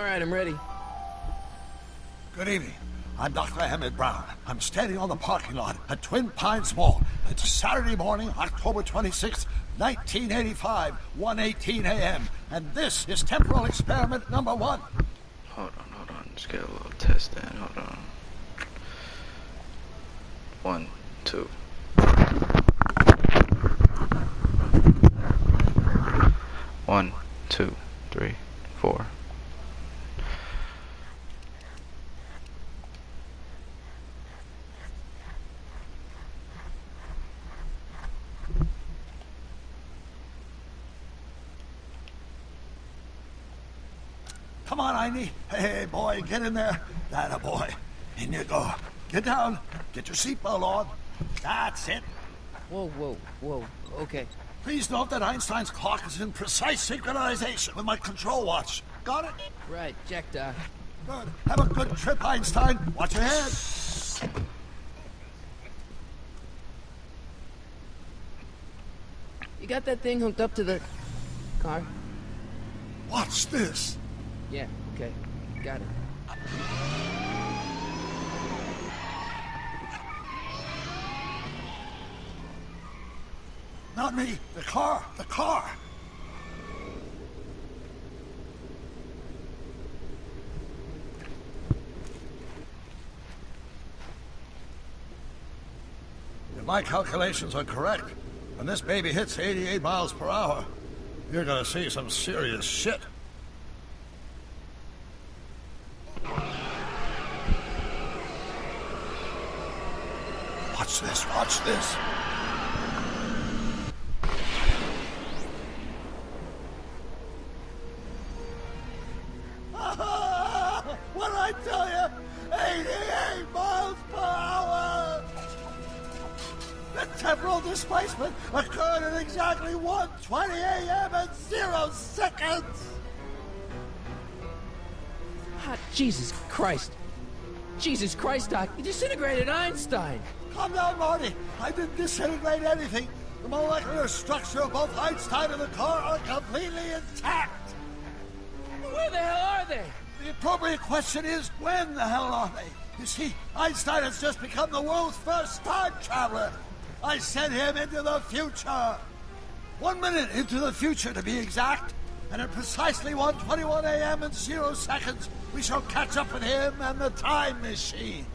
All right, I'm ready. Good evening. I'm Dr. Emmett Brown. I'm standing on the parking lot at Twin Pines Mall. It's Saturday morning, October 26th, 1985, 1:18 a.m. And this is temporal experiment number 1. Hold on. Let's get a little test in. Hold on. 1, 2. 1, 2, 3, 4. Come on, Einie. Hey, boy, get in there. That a boy. In you go. Get down. Get your seatbelt on. That's it. Whoa. Okay. Please note that Einstein's clock is in precise synchronization with my control watch. Got it? Right, check, Doc. Good. Have a good trip, Einstein. Watch your head. You got that thing hooked up to the car? Watch this. Yeah, okay. Got it. Not me. The car. The car. If my calculations are correct, when this baby hits 88 miles per hour, you're gonna see some serious shit. Watch this. What did I tell you? 88 miles per hour! The temporal displacement occurred at exactly 1:20 a.m. and 0 seconds! Ah, Jesus Christ, Doc. You disintegrated Einstein. Calm down, Marty. I didn't disintegrate anything. The molecular structure of both Einstein and the car are completely intact. Where the hell are they? The appropriate question is, when the hell are they? You see, Einstein has just become the world's first time traveler. I sent him into the future. 1 minute into the future, to be exact. And at precisely 1:21 a.m. and 0 seconds, we shall catch up with him and the time machine.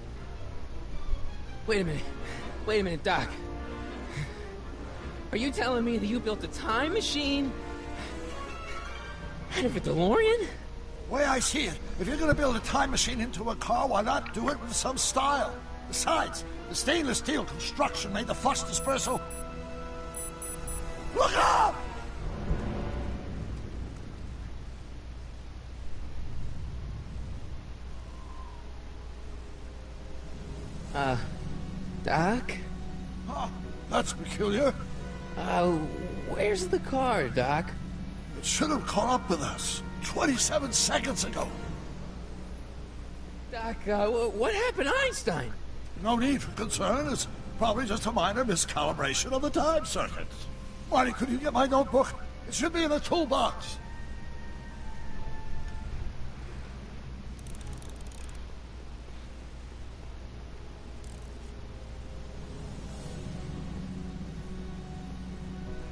Wait a minute, Doc. Are you telling me that you built a time machine out of a DeLorean? The way I see it, if you're going to build a time machine into a car, why not do it with some style? Besides, the stainless steel construction made the flux dispersal. Look up! Doc? Huh, that's peculiar. Where's the car, Doc? It should have caught up with us 27 seconds ago. Doc, what happened to Einstein? No need for concern. It's probably just a minor miscalibration of the time circuits. Marty, could you get my notebook? It should be in the toolbox.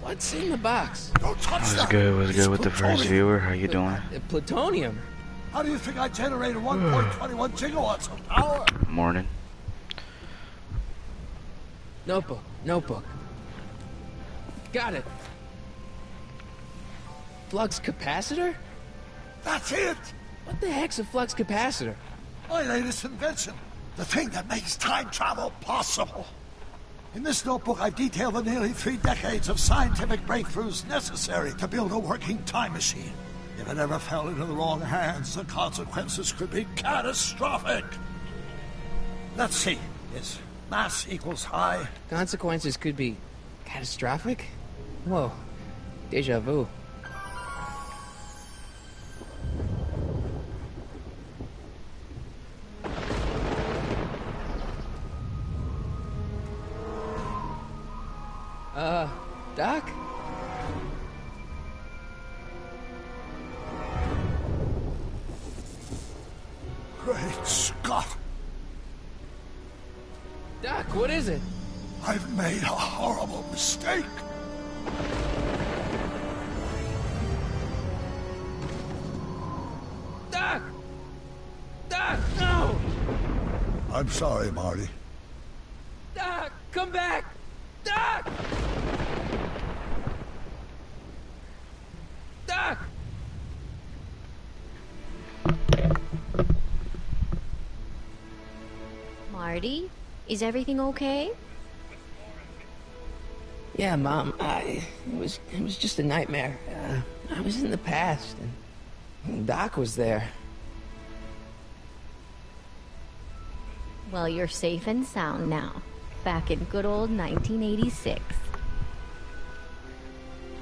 What's in the box? Don't touch that. What's good with the first viewer? How you doing? Plutonium. How do you think I generated 1.21 gigawatts of power? Morning. Notebook. Got it. Flux capacitor? That's it! What the heck's a flux capacitor? My latest invention. The thing that makes time travel possible. In this notebook, I've detailed the nearly 3 decades of scientific breakthroughs necessary to build a working time machine. If it ever fell into the wrong hands, the consequences could be catastrophic. Let's see. Is mass equals high? Consequences could be catastrophic? Whoa. Deja vu. Doc? what is it? I've made a horrible mistake. Doc! Doc, no! I'm sorry, Marty. Doc, come back! Doc! Doc! Marty, is everything okay? Yeah, Mom, it was just a nightmare. I was in the past, and Doc was there. Well, you're safe and sound now. Back in good old 1986.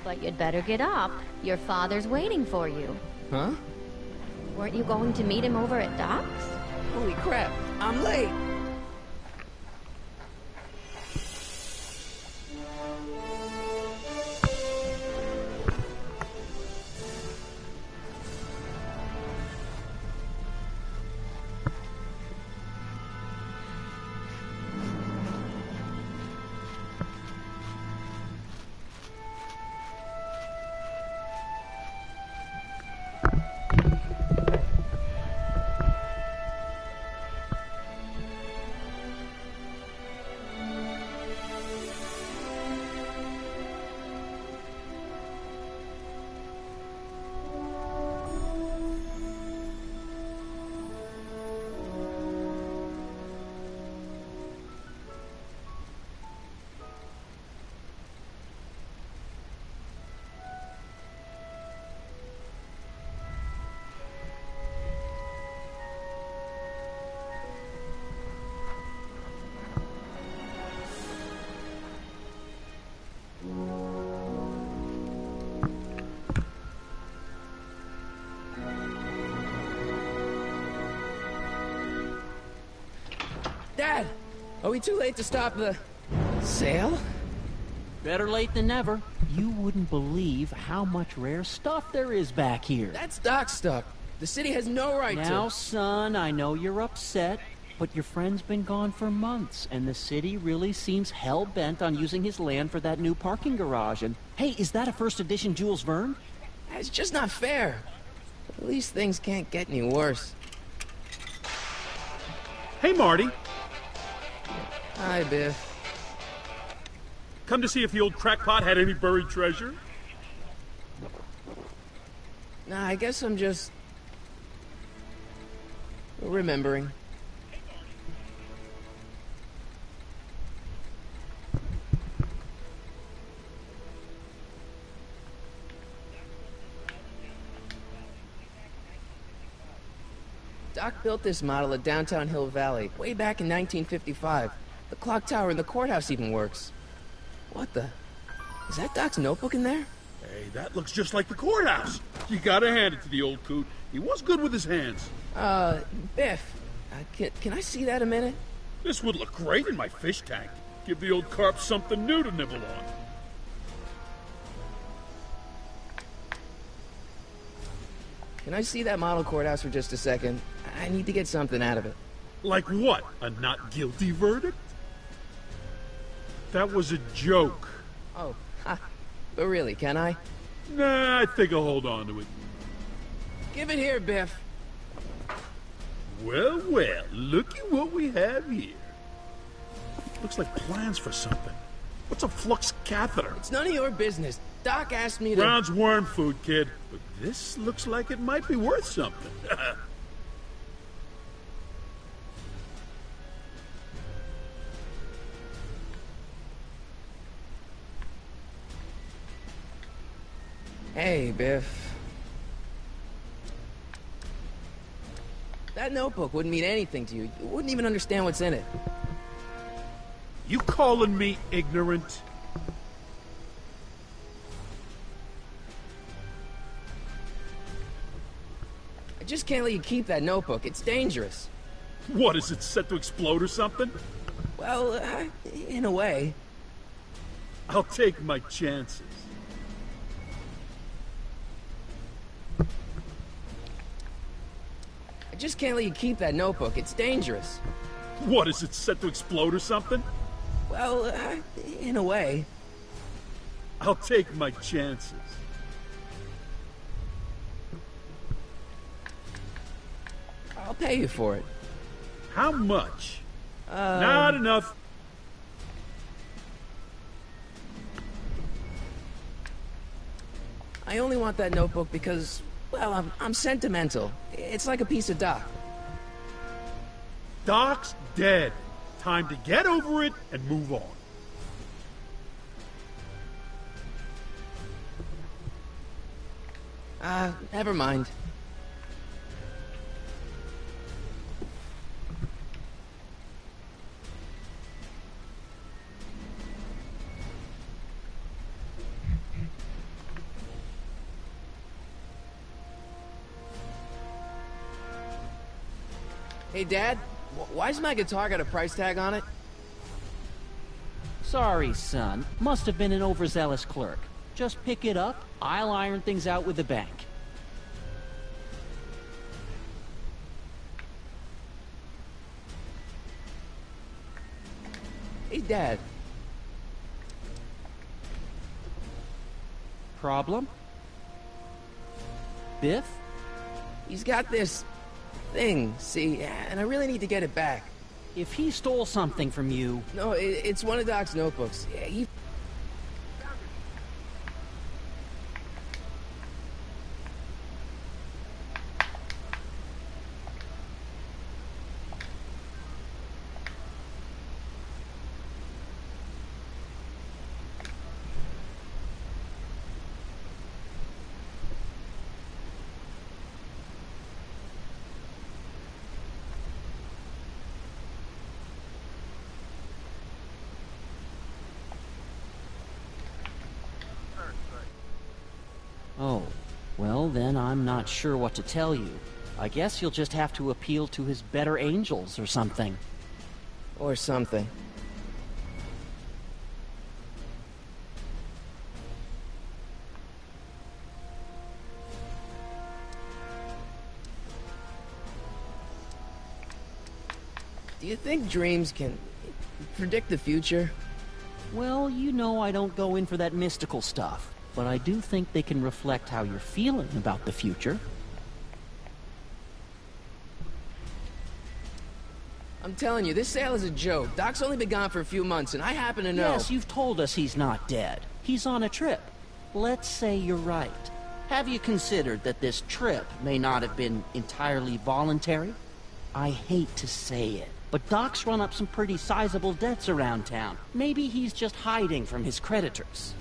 But you'd better get up. Your father's waiting for you. Huh? Weren't you going to meet him over at Doc's? Holy crap, I'm late! Dad! Are we too late to stop the... sale? Better late than never. You wouldn't believe how much rare stuff there is back here. That's Doc's stuff. The city has no right to... Now, son, I know you're upset, but your friend's been gone for months, and the city really seems hell-bent on using his land for that new parking garage. And, hey, is that a first edition Jules Verne? It's just not fair. At least things can't get any worse. Hey, Marty. Hi, Biff. Come to see if the old crackpot had any buried treasure? Nah, I guess I'm just... remembering. Doc built this model at downtown Hill Valley way back in 1955. The clock tower in the courthouse even works. What the... Is that Doc's notebook in there? Hey, that looks just like the courthouse. You gotta hand it to the old coot. He was good with his hands. Biff, can I see that a minute? This would look great in my fish tank. Give the old carp something new to nibble on. Can I see that model courthouse for just a second? I need to get something out of it. Like what? A not guilty verdict? That was a joke. Oh, ha. But really, can I? Nah, I think I'll hold on to it. Give it here, Biff. Well, well, looky what we have here. Looks like plans for something. What's a flux catheter? It's none of your business. Doc asked me to... Brown's worm food, kid. But this looks like it might be worth something. Hey, Biff. That notebook wouldn't mean anything to you. You wouldn't even understand what's in it. You calling me ignorant? I just can't let you keep that notebook. It's dangerous. What, is it set to explode or something? Well, in a way. I'll take my chances. I just can't let you keep that notebook. It's dangerous. What, is it set to explode or something? Well, in a way. I'll take my chances. I'll pay you for it. How much? Not enough. I only want that notebook because, well, I'm sentimental. It's like a piece of Doc. Doc's dead. Time to get over it and move on. Never mind. Hey, Dad, why's my guitar got a price tag on it? Sorry, son. Must have been an overzealous clerk. Just pick it up. I'll iron things out with the bank. Hey, Dad. Problem? Biff? He's got this thing, see, and I really need to get it back. If he stole something from you... No, it's one of Doc's notebooks. He... Oh, well then I'm not sure what to tell you. I guess you'll just have to appeal to his better angels or something. Or something. Do you think dreams can predict the future? Well, you know I don't go in for that mystical stuff, but I do think they can reflect how you're feeling about the future. I'm telling you, this sale is a joke. Doc's only been gone for a few months, and I happen to know... Yes, you've told us he's not dead. He's on a trip. Let's say you're right. Have you considered that this trip may not have been entirely voluntary? I hate to say it, but Doc's run up some pretty sizable debts around town. Maybe he's just hiding from his creditors.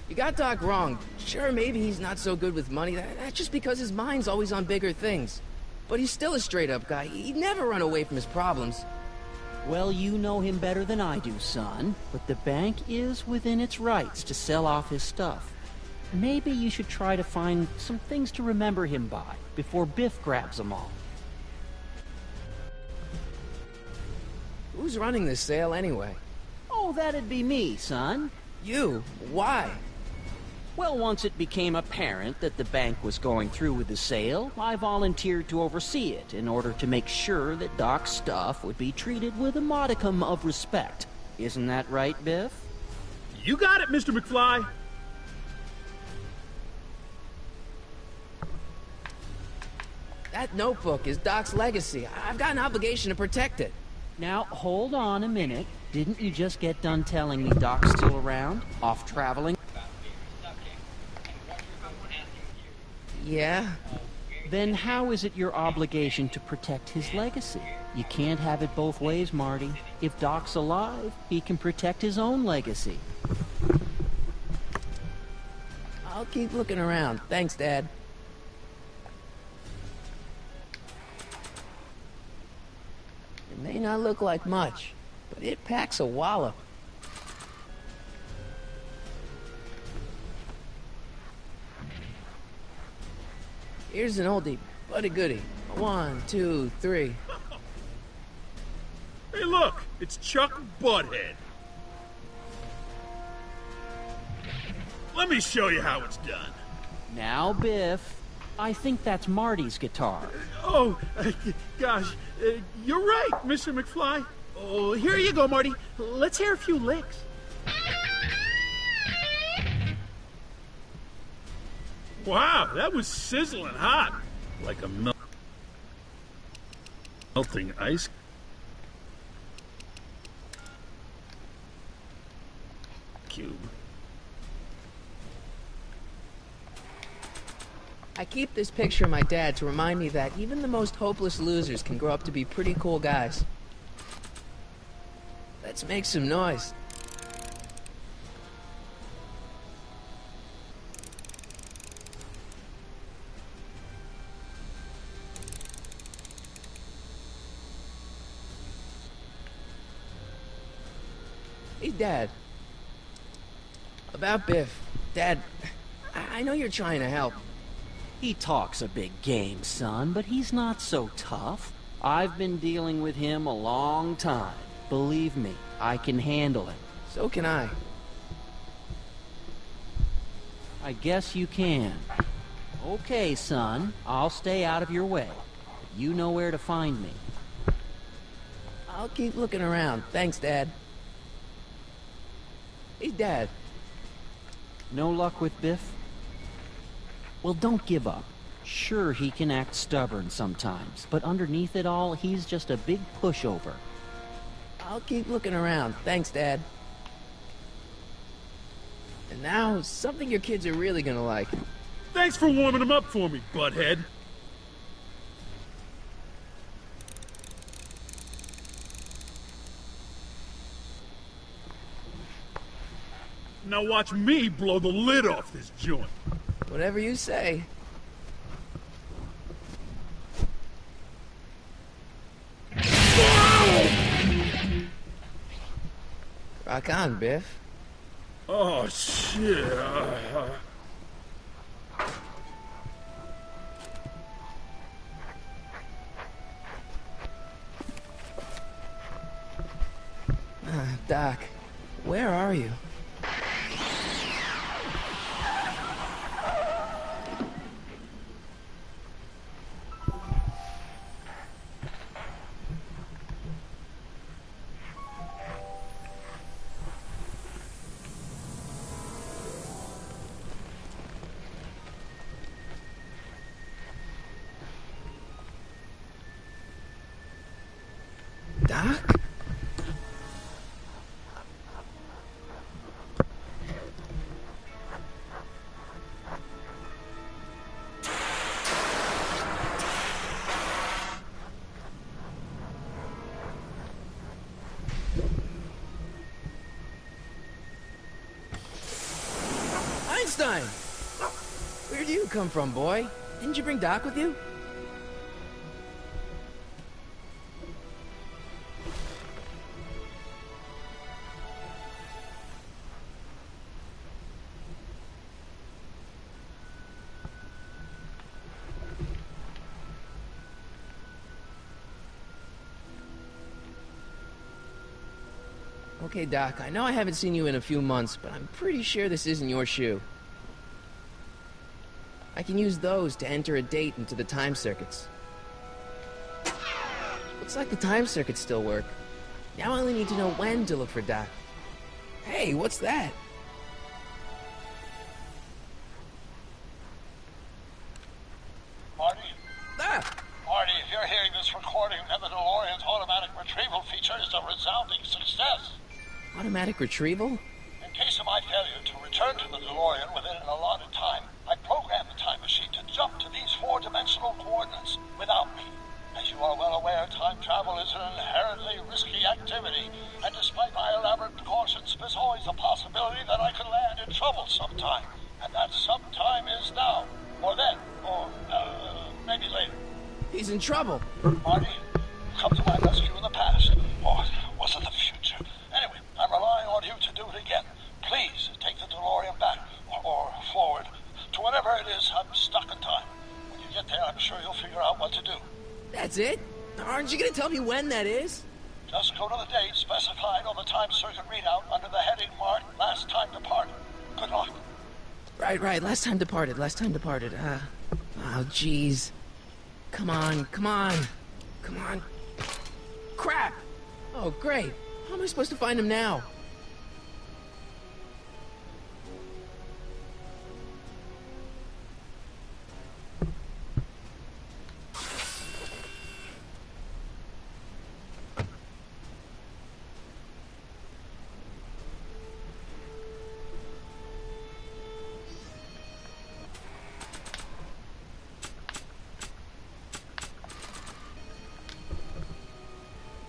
You got Doc wrong. Sure, maybe he's not so good with money. That's just because his mind's always on bigger things. But he's still a straight-up guy. He'd never run away from his problems. Well, you know him better than I do, son. But the bank is within its rights to sell off his stuff. Maybe you should try to find some things to remember him by before Biff grabs them all. Who's running this sale anyway? Oh, that'd be me, son. You? Why? Well, once it became apparent that the bank was going through with the sale, I volunteered to oversee it in order to make sure that Doc's stuff would be treated with a modicum of respect. Isn't that right, Biff? You got it, Mr. McFly. That notebook is Doc's legacy. I've got an obligation to protect it. Now, hold on a minute. Didn't you just get done telling me Doc's still around? Off traveling? Yeah? Then how is it your obligation to protect his legacy? You can't have it both ways, Marty. If Doc's alive, he can protect his own legacy. I'll keep looking around. Thanks, Dad. It may not look like much, but it packs a wallop. Here's an oldie, but a goodie. 1, 2, 3. Hey, look, it's Chuck Butthead. Let me show you how it's done. Now, Biff. I think that's Marty's guitar. Oh, gosh. You're right, Mr. McFly. Oh, here you go, Marty. Let's hear a few licks. Wow, that was sizzling hot. Like a melting ice cube. I keep this picture of my dad to remind me that even the most hopeless losers can grow up to be pretty cool guys. Let's make some noise. Hey, Dad. About Biff. Dad, I know you're trying to help. He talks a big game, son, but he's not so tough. I've been dealing with him a long time. Believe me, I can handle him. So can I. I guess you can. Okay, son, I'll stay out of your way. You know where to find me. I'll keep looking around. Thanks, Dad. Hey, Dad. No luck with Biff? Well, don't give up. Sure, he can act stubborn sometimes, but underneath it all, he's just a big pushover. I'll keep looking around. Thanks, Dad. And now, something your kids are really gonna like. Thanks for warming them up for me, butthead. Now watch me blow the lid off this joint. Whatever you say. Rock on, Biff. Oh, shit. Doc, where are you? Doc? Einstein! Where'd you come from, boy? Didn't you bring Doc with you? Okay, Doc, I know I haven't seen you in a few months, but I'm pretty sure this isn't your shoe. I can use those to enter a date into the time circuits. Looks like the time circuits still work. Now I only need to know when to look for Doc. Hey, what's that? Marty? Ah! Marty, if you're hearing this recording, then the DeLorean's automatic retrieval feature is a resounding success. Automatic retrieval? In case of my failure to return to the DeLorean within an allotted time, I programmed the time machine to jump to these four-dimensional coordinates without me. As you are well aware, time travel is an inherently risky activity, and despite my elaborate precautions, there's always a possibility that I could land in trouble sometime. And that sometime is now, or then, or maybe later. He's in trouble. Marty, come to my rescue in the past, or was it the future? Anyway, I'm relying on you to do it again. Please take the DeLorean back, or forward, to whatever it is. I'm stuck in time. When you get there, I'm sure you'll figure out what to do. That's it? Aren't you gonna tell me when that is? Just go to the date specified on the time circuit readout under the heading marked Last Time Departed. Good luck. Right. Last time departed. Oh, jeez. Come on. Crap! Oh, great. How am I supposed to find him now?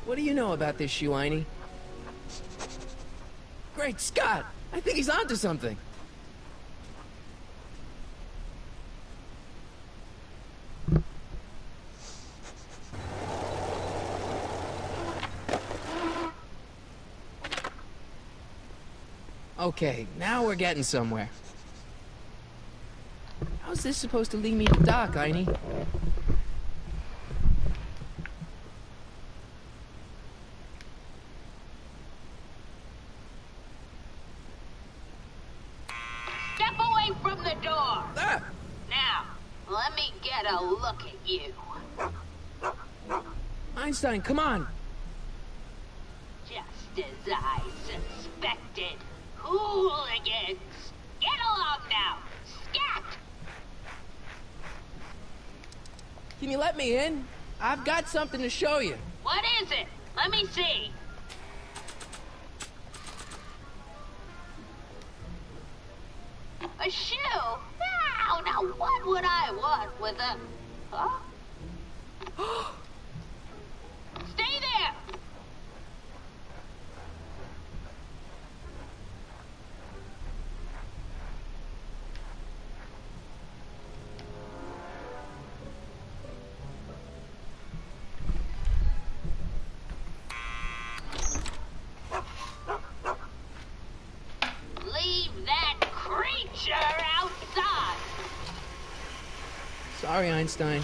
What do you know about this shoe, Einie? Great Scott! I think he's onto something. Okay, now we're getting somewhere. How's this supposed to lead me to Doc, Einie? Step away from the door! Ah! Now, let me get a look at you. Einstein, come on! Just as I suspected. Hooligans! Get along now! Scat! Can you let me in? I've got something to show you. What is it? Let me see. A shoe? Now what would I want with a... Huh? Stay there! Leave that creature outside! Sorry, Einstein.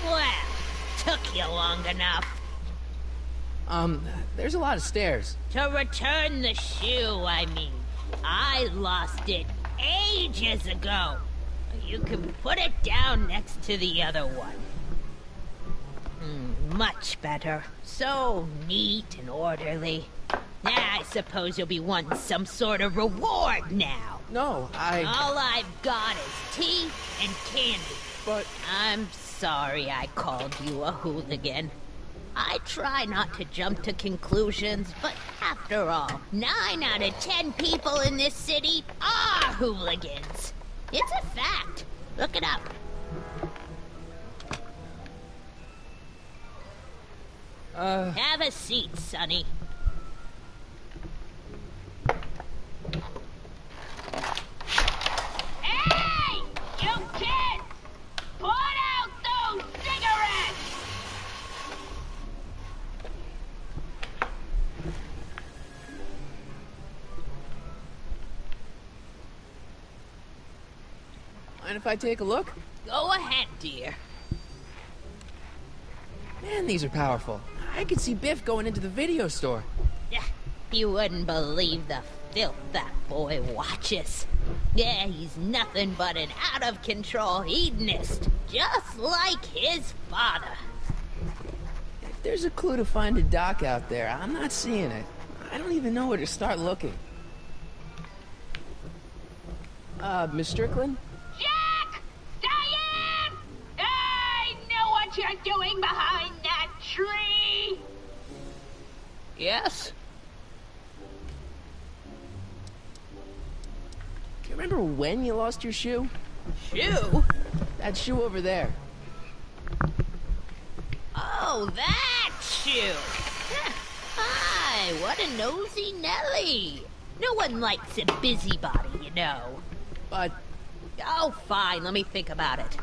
Well, took you long enough. There's a lot of stairs. To return the shoe, I mean. I lost it ages ago. You can put it down next to the other one. Much better. So neat and orderly. I suppose you'll be wanting some sort of reward now. No, All I've got is tea and candy. But... I'm sorry I called you a hooligan. I try not to jump to conclusions, but after all, 9 out of 10 people in this city are hooligans. It's a fact. Look it up. Have a seat, Sonny. Hey! You kids! Put out those cigarettes! mind if I take a look? Go ahead, dear. Man, these are powerful. I could see Biff going into the video store. You wouldn't believe the filth that boy watches. Yeah, he's nothing but an out-of-control hedonist, just like his father. If there's a clue to find a doc out there, I'm not seeing it. I don't even know where to start looking. Miss Strickland? Jack! Diane! I know what you're doing behind that tree! Yes? Do you remember when you lost your shoe? Shoe? That shoe over there. Oh, that shoe! Hi, what a nosy Nelly! No one likes a busybody, you know. But... Oh, fine, let me think about it.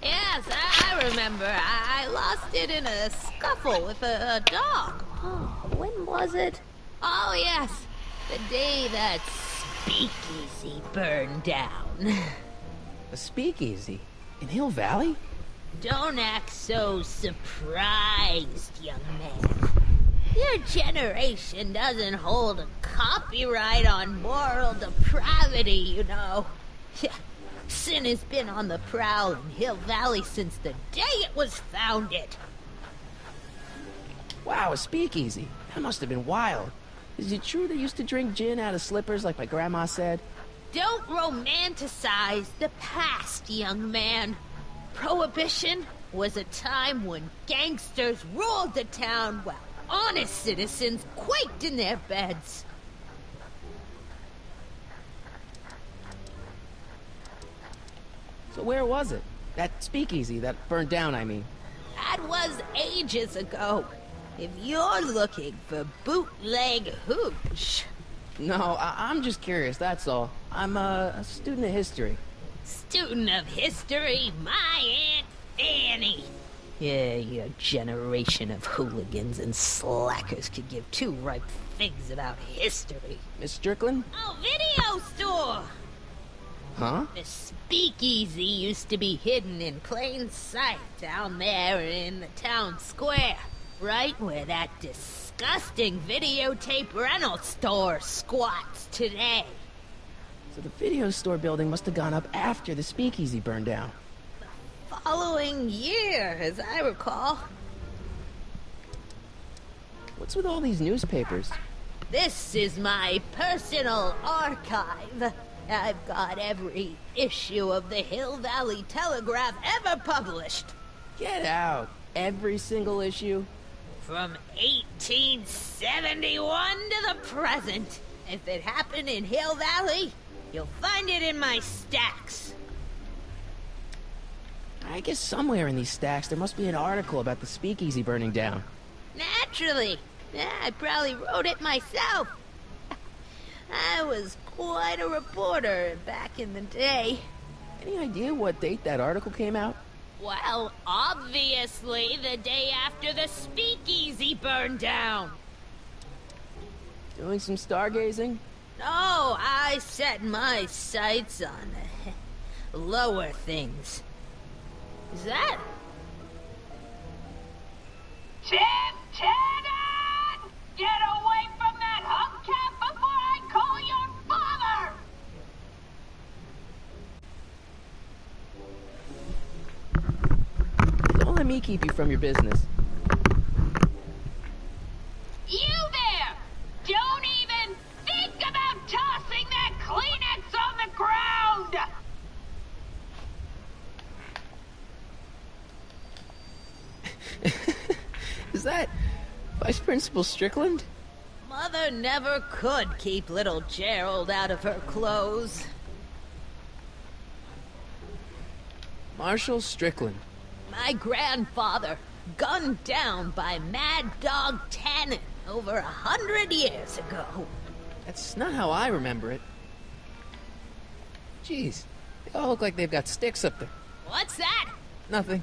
Yes, I remember. I lost it in a scuffle with a dog. Oh, when was it? Oh, yes, the day that speakeasy burned down. A speakeasy? In Hill Valley? Don't act so surprised, young man. Your generation doesn't hold a copyright on moral depravity, you know. Sin has been on the prowl in Hill Valley since the day it was founded. Wow, a speakeasy. That must have been wild. Is it true they used to drink gin out of slippers like my grandma said? Don't romanticize the past, young man. Prohibition was a time when gangsters ruled the town while honest citizens quaked in their beds. So where was it? That speakeasy that burned down, I mean. That was ages ago. If you're looking for bootleg hooch... No, I'm just curious, that's all. I'm a student of history. Student of history, my Aunt Fanny. Yeah, your generation of hooligans and slackers could give two ripe figs about history. Miss Strickland? Oh, video store! Huh? The speakeasy used to be hidden in plain sight down there in the town square. Right where that disgusting videotape rental store squats today. So the video store building must have gone up after the speakeasy burned down. Following year, as I recall. What's with all these newspapers? This is my personal archive. I've got every issue of the Hill Valley Telegraph ever published. Get out. Every single issue? From 1871 to the present. If it happened in Hill Valley, you'll find it in my stacks. I guess somewhere in these stacks there must be an article about the speakeasy burning down. Naturally. I probably wrote it myself. I was quite a reporter back in the day. Any idea what date that article came out? Well, obviously the day after the speakeasy burned down. Doing some stargazing? No, I set my sights on lower things. Is that? Lieutenant! Get away from that hubcap before I call your father! Don't let me keep you from your business. You there! Don't even think about tossing that Kleenex on the ground! Is that Vice Principal Strickland? Mother never could keep little Gerald out of her clothes. Marshal Strickland. My grandfather, gunned down by Mad Dog Tannen over 100 years ago. That's not how I remember it. Jeez, they all look like they've got sticks up there. What's that? Nothing.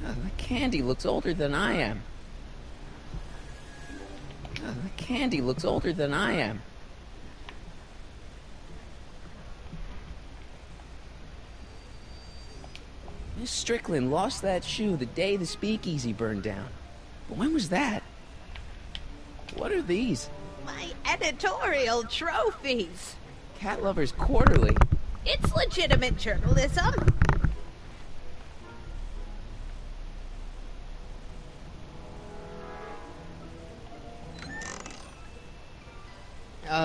Oh, the candy looks older than I am. Oh, the candy looks older than I am. Miss Strickland lost that shoe the day the speakeasy burned down. But when was that? What are these? My editorial trophies. Cat Lovers Quarterly. It's legitimate journalism.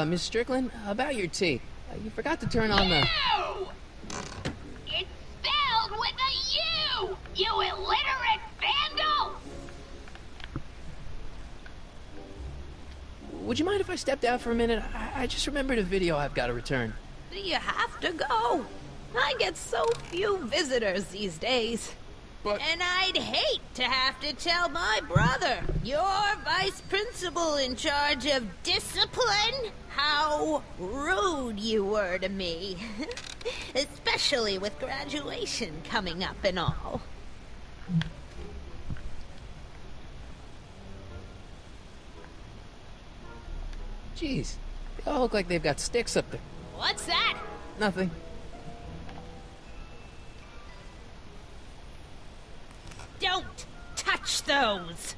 Miss Strickland, about your tea. You forgot to turn on the... You! It's spelled with a U! You illiterate vandal! Would you mind if I stepped out for a minute? I just remembered a video I've got to return. You have to go. I get so few visitors these days. But... And I'd hate to have to tell my brother, your vice principal in charge of discipline, how rude you were to me. Especially with graduation coming up and all. Jeez, they all look like they've got sticks up there. What's that? Nothing. Don't touch those!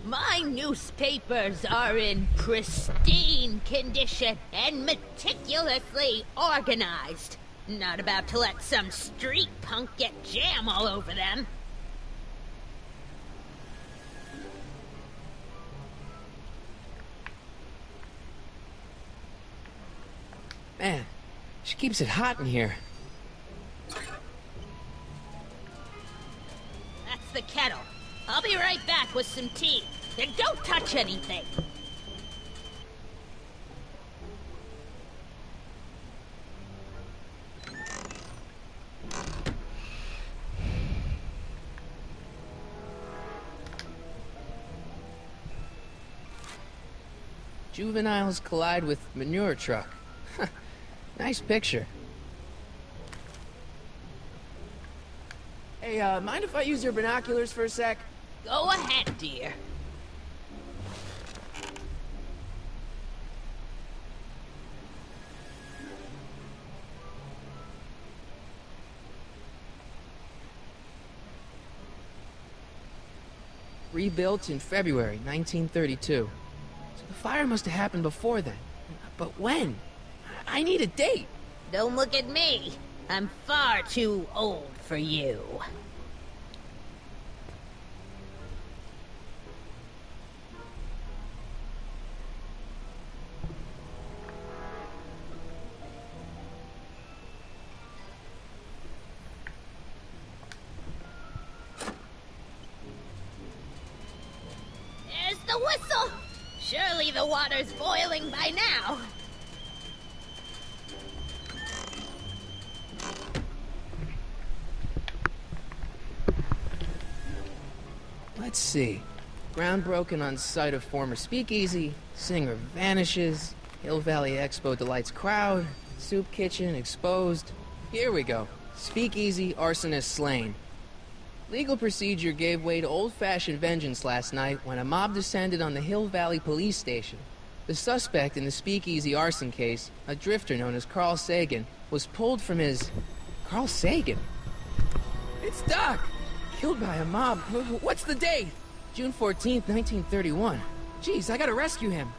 My newspapers are in pristine condition and meticulously organized. Not about to let some street punk get jam all over them. Man, she keeps it hot in here. That's the kettle. I'll be right back with some tea. And don't touch anything. Juveniles collide with manure truck. Nice picture. Hey, mind if I use your binoculars for a sec? Go ahead, dear. Rebuilt in February 1932. So the fire must have happened before then. But when? I need a date. Don't look at me. I'm far too old for you. There's the whistle! Surely the water's boiling by now. Let's see. Ground broken on site of former speakeasy, singer vanishes, Hill Valley Expo delights crowd, soup kitchen exposed. Here we go. Speakeasy, arsonist slain. Legal procedure gave way to old-fashioned vengeance last night when a mob descended on the Hill Valley police station. The suspect in the speakeasy arson case, a drifter known as Carl Sagan, was pulled from his... Carl Sagan? It's Doc! Killed by a mob. What's the date? June 14th, 1931. Jeez, I gotta rescue him.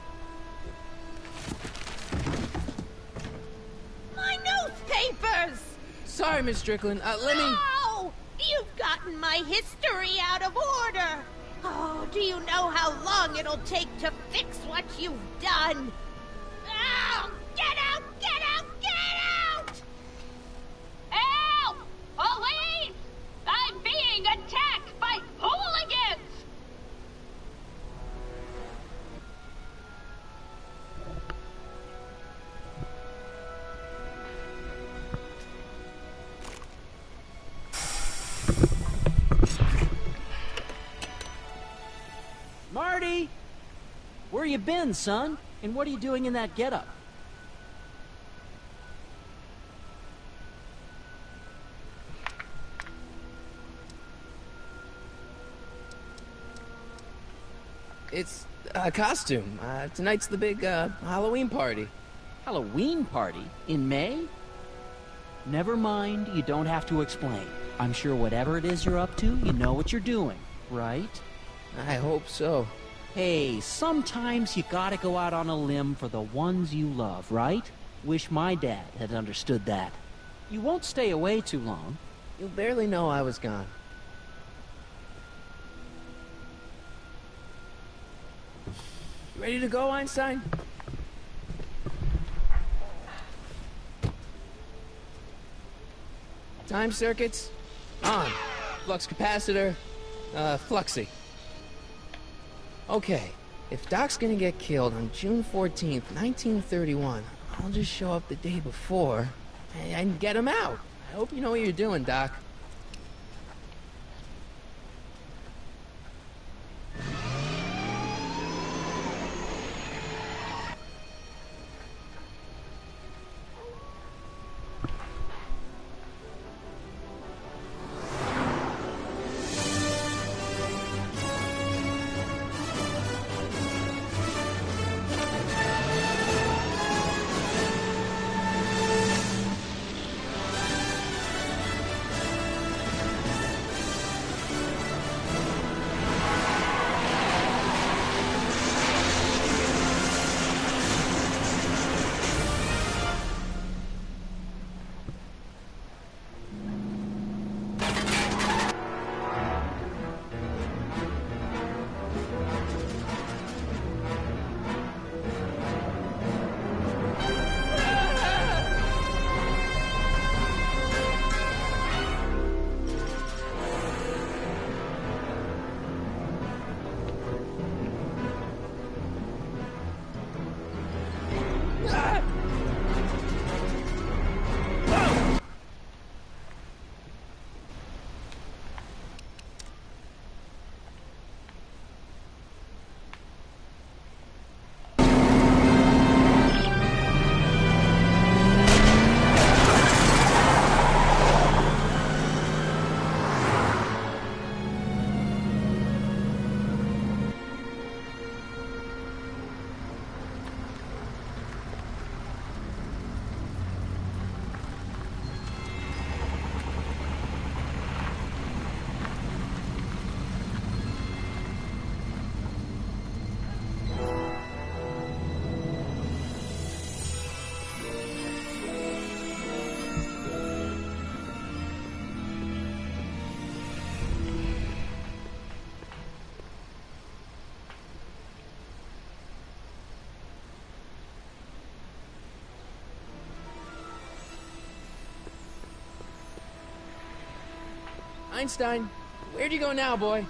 My newspapers! Sorry, Miss Strickland. Let me... No! You've gotten my history out of order! Oh, do you know how long it'll take to fix what you've done? Oh, get out! Get out! Get out! Help! Police! I'm being attacked by hooligans! Marty! Where you been, son? And what are you doing in that getup? It's a costume. Tonight's the big, Halloween party. Halloween party? In May? Never mind, you don't have to explain. I'm sure whatever it is you're up to, you know what you're doing, right? I hope so. Hey, sometimes you gotta go out on a limb for the ones you love, right? Wish my dad had understood that. You won't stay away too long. You'll barely know I was gone. You ready to go, Einstein? Time circuits? On. Flux capacitor? Fluxy. Okay, if Doc's gonna get killed on June 14th, 1931, I'll just show up the day before and get him out. I hope you know what you're doing, Doc. Einstein, where'd you go now, boy?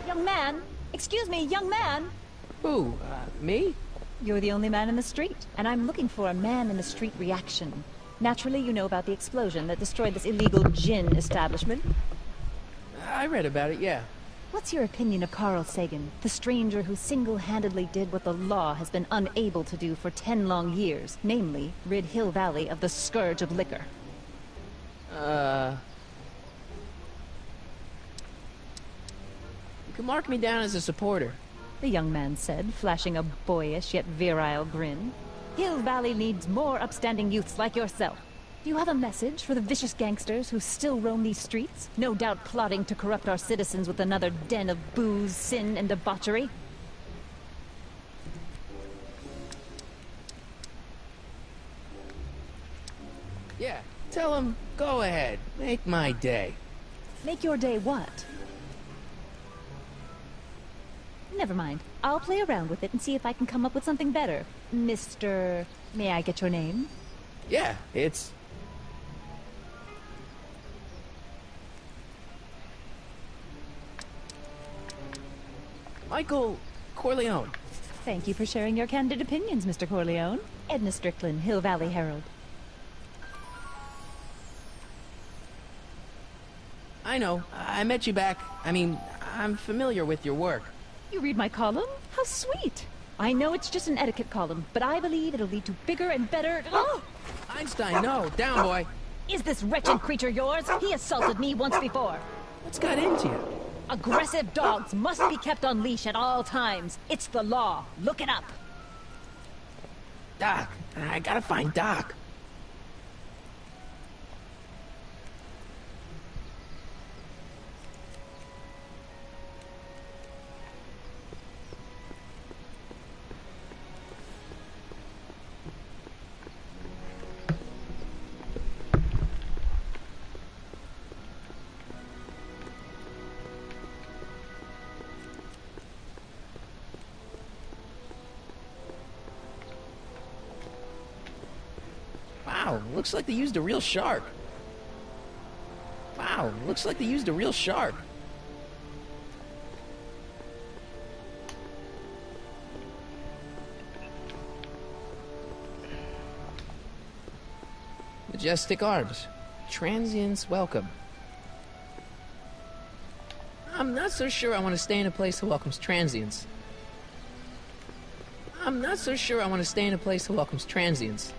Young man! Excuse me, young man! Who, me? You're the only man in the street, and I'm looking for a man-in-the-street reaction. Naturally, you know about the explosion that destroyed this illegal gin establishment. I read about it, yeah. What's your opinion of Carl Sagan, the stranger who single-handedly did what the law has been unable to do for 10 long years, namely, rid Hill Valley of the scourge of liquor? You can mark me down as a supporter. The young man said, flashing a boyish yet virile grin. Hill Valley needs more upstanding youths like yourself. Do you have a message for the vicious gangsters who still roam these streets, no doubt plotting to corrupt our citizens with another den of booze, sin, and debauchery? Yeah, tell him, go ahead, make my day. Make your day what? Never mind. I'll play around with it and see if I can come up with something better. Mr... May I get your name? Yeah, it's... Michael Corleone. Thank you for sharing your candid opinions, Mr. Corleone. Edna Strickland, Hill Valley Herald. I know, I met you back. I mean, I'm familiar with your work. You read my column? How sweet! I know it's just an etiquette column, but I believe it'll lead to bigger and better... Oh! Einstein, no, down, boy. Is this wretched creature yours? He assaulted me once before. What's got into you? Aggressive dogs must be kept on leash at all times. It's the law. Look it up. Doc, I gotta find Doc. Wow, looks like they used a real shark. Wow, looks like they used a real shark. Majestic arms. Transients welcome. I'm not so sure I want to stay in a place that welcomes transients. I'm not so sure I want to stay in a place that welcomes transients.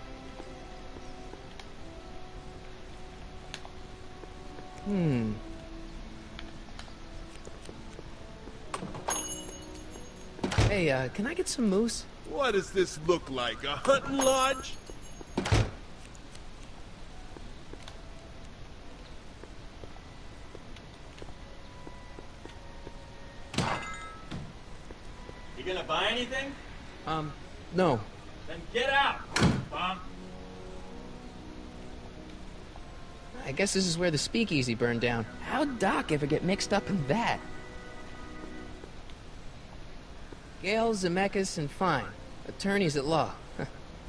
Hey, can I get some moose? What does this look like, a hunting lodge? You gonna buy anything? No. Then get out, bum. I guess this is where the speakeasy burned down. How'd Doc ever get mixed up in that? Gale, Zemeckis, and Fine. Attorneys at law.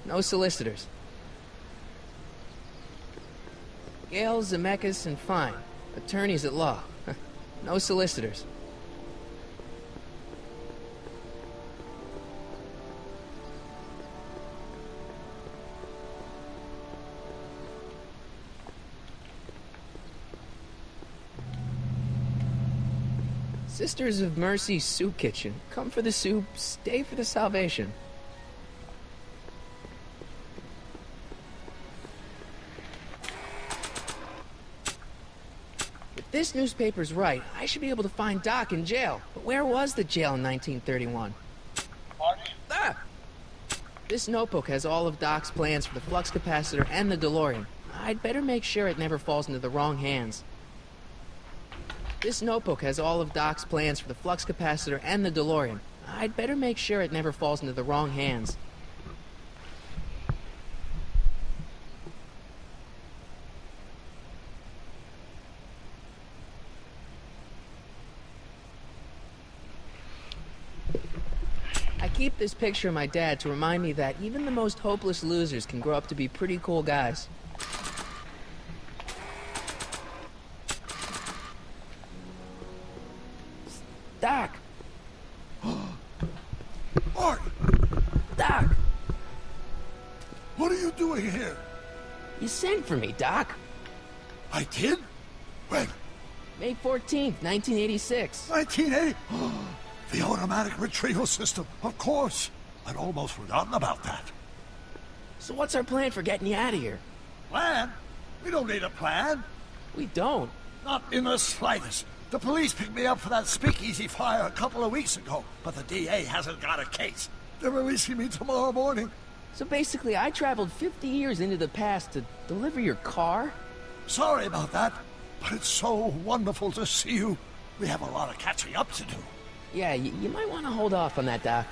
No solicitors. Gale, Zemeckis, and Fine. Attorneys at law. No solicitors. Sisters of Mercy Soup Kitchen. Come for the soup, stay for the salvation. this newspaper's right, I should be able to find Doc in jail. But where was the jail in 1931? Marty? Ah! This notebook has all of Doc's plans for the flux capacitor and the DeLorean. I'd better make sure it never falls into the wrong hands. This notebook has all of Doc's plans for the flux capacitor and the DeLorean. I'd better make sure it never falls into the wrong hands. I keep this picture of my dad to remind me that even the most hopeless losers can grow up to be pretty cool guys. Doc! Mark! Doc! What are you doing here? You sent for me, Doc. I did? When? May 14th, 1986. 1980? The automatic retrieval system, of course. I'd almost forgotten about that. So what's our plan for getting you out of here? Plan? We don't need a plan. We don't. Not in the slightest. The police picked me up for that speakeasy fire a couple of weeks ago, but the DA hasn't got a case. They're releasing me tomorrow morning. So basically, I traveled 50 years into the past to deliver your car? Sorry about that, but it's so wonderful to see you. We have a lot of catching up to do. Yeah, you might want to hold off on that, Doc.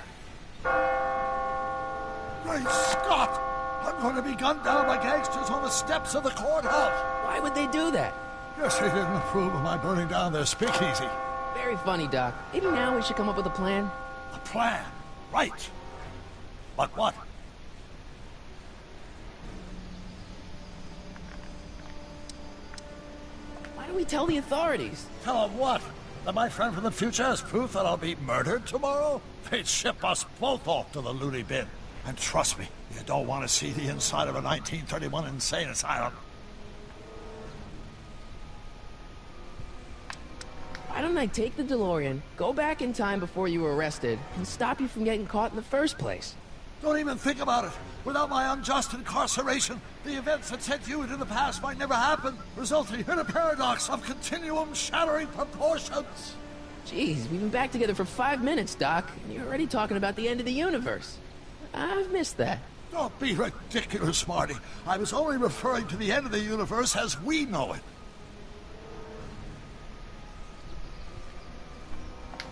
Great Scott! I'm going to be gunned down by gangsters on the steps of the courthouse. Why would they do that? Guess they didn't approve of my burning down their speakeasy. Very funny, Doc. Maybe now we should come up with a plan. A plan? Right. But what? Why don't we tell the authorities? Tell them what? That my friend from the future has proof that I'll be murdered tomorrow? They'd ship us both off to the loony bin. And trust me, you don't want to see the inside of a 1931 insane asylum. Why don't I take the DeLorean, go back in time before you were arrested, and stop you from getting caught in the first place? Don't even think about it. Without my unjust incarceration, the events that sent you into the past might never happen, resulting in a paradox of continuum-shattering proportions. Jeez, we've been back together for 5 minutes, Doc, and you're already talking about the end of the universe. I've missed that. Don't be ridiculous, Marty. I was only referring to the end of the universe as we know it.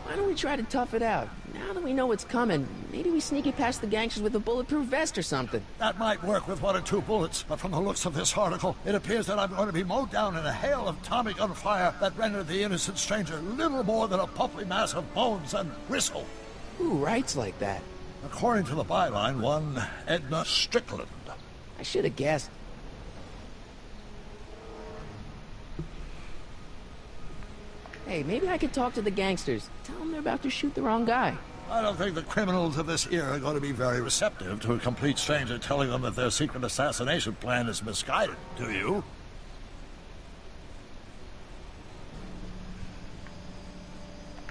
Why don't we try to tough it out? Now that we know what's coming, maybe we sneak it past the gangsters with a bulletproof vest or something. That might work with 1 or 2 bullets, but from the looks of this article, it appears that I'm going to be mowed down in a hail of Tommy gunfire that rendered the innocent stranger little more than a puffy mass of bones and gristle. Who writes like that? According to the byline, one Edna Strickland. I should have guessed. Hey, maybe I could talk to the gangsters. Tell them they're about to shoot the wrong guy. I don't think the criminals of this era are going to be very receptive to a complete stranger telling them that their secret assassination plan is misguided, do you?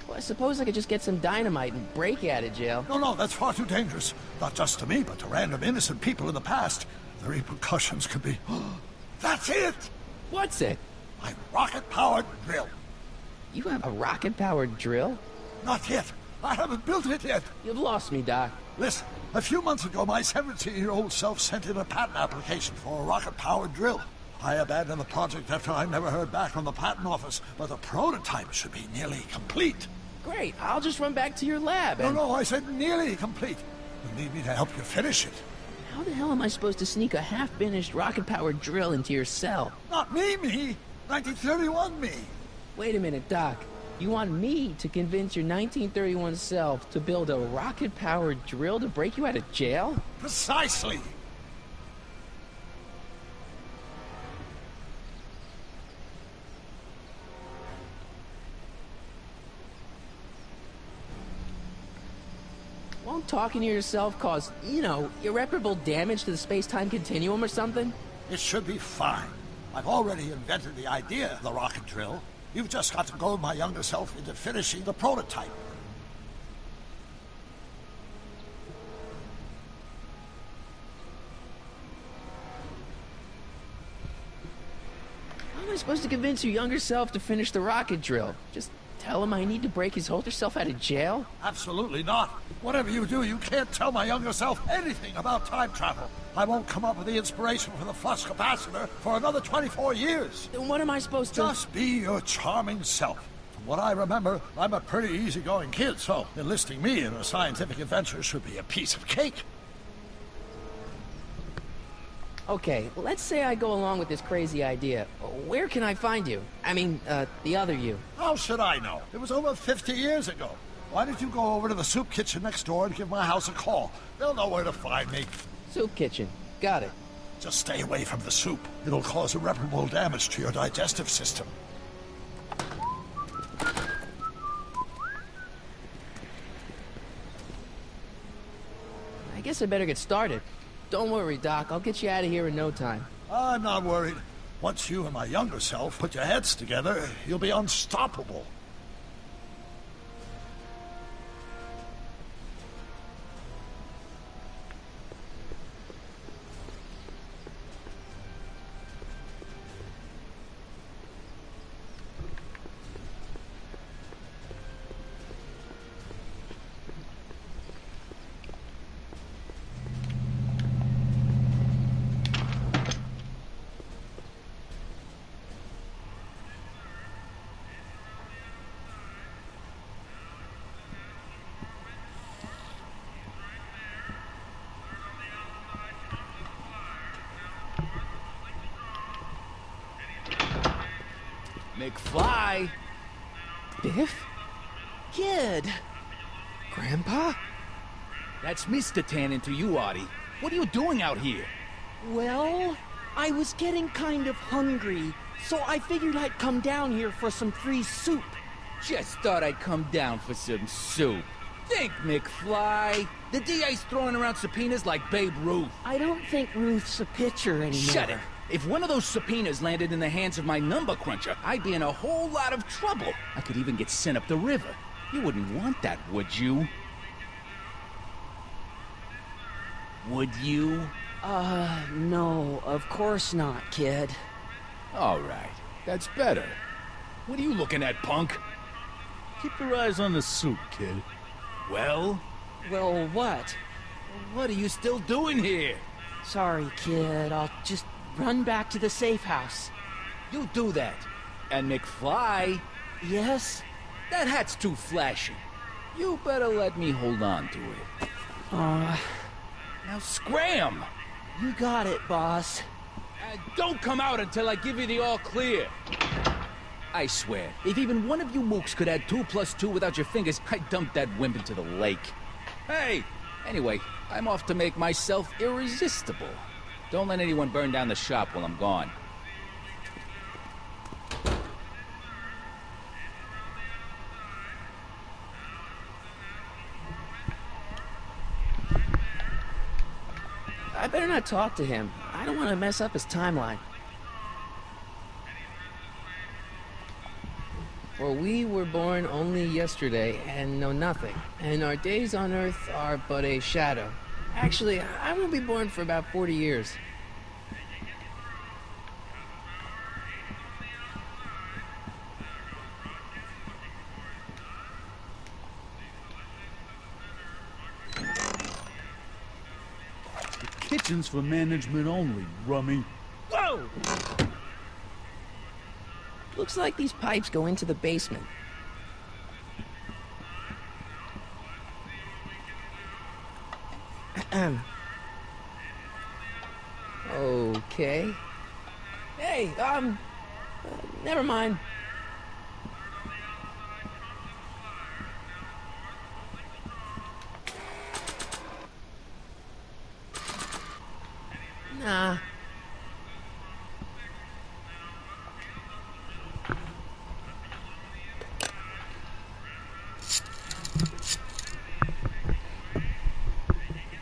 Well, I suppose I could just get some dynamite and break you out of jail. No, that's far too dangerous. Not just to me, but to random innocent people in the past. The repercussions could be... That's it! What's it? My rocket-powered drill. You have a rocket-powered drill? Not yet. I haven't built it yet. You've lost me, Doc. Listen, a few months ago, my 17-year-old self sent in a patent application for a rocket-powered drill. I abandoned the project after I never heard back from the patent office, but the prototype should be nearly complete. Great. I'll just run back to your lab and... No, I said nearly complete. You need me to help you finish it. How the hell am I supposed to sneak a half-finished rocket-powered drill into your cell? Not me. 1931 me. Wait a minute, Doc. You want me to convince your 1931 self to build a rocket-powered drill to break you out of jail? Precisely. Won't talking to yourself cause, irreparable damage to the space-time continuum or something? It should be fine. I've already invented the idea of the rocket drill. You've just got to goad my younger self into finishing the prototype. How am I supposed to convince your younger self to finish the rocket drill? Just tell him I need to break his older self out of jail? Absolutely not. Whatever you do, you can't tell my younger self anything about time travel. I won't come up with the inspiration for the flux capacitor for another 24 years. Then what am I supposed to... Just be your charming self. From what I remember, I'm a pretty easygoing kid, so enlisting me in a scientific adventure should be a piece of cake. Okay, let's say I go along with this crazy idea. Where can I find you? I mean, the other you. How should I know? It was over 50 years ago. Why don't you go over to the soup kitchen next door and give my house a call? They'll know where to find me. Soup kitchen. Got it. Just stay away from the soup. It'll cause irreparable damage to your digestive system. I guess I better get started. Don't worry, Doc. I'll get you out of here in no time. I'm not worried. Once you and my younger self put your heads together, you'll be unstoppable. McFly! Biff? Kid! Grandpa? That's Mr. Tannen to you, Artie. What are you doing out here? Well, I was getting kind of hungry, so I figured I'd come down here for some free soup. Just thought I'd come down for some soup. Think, McFly. The DA's throwing around subpoenas like Babe Ruth. I don't think Ruth's a pitcher anymore. Shut it! If one of those subpoenas landed in the hands of my number cruncher, I'd be in a whole lot of trouble. I could even get sent up the river. You wouldn't want that, would you? Would you? No, of course not, kid. All right, that's better. What are you looking at, punk? Keep your eyes on the soup, kid. Well? Well, what? What are you still doing here? Sorry, kid. I'll just run back to the safe house. You do that. And McFly? Yes? That hat's too flashy. You better let me hold on to it. Now scram! You got it, boss. And don't come out until I give you the all clear. I swear, if even one of you mooks could add 2 + 2 without your fingers, I'd dump that wimp into the lake. Hey! Anyway, I'm off to make myself irresistible. Don't let anyone burn down the shop while I'm gone. I better not talk to him. I don't want to mess up his timeline. For we were born only yesterday and know nothing, and our days on Earth are but a shadow. Actually, I won't be born for about 40 years. The kitchen's for management only, rummy. Whoa! Looks like these pipes go into the basement. Okay. Hey, never mind. Nah.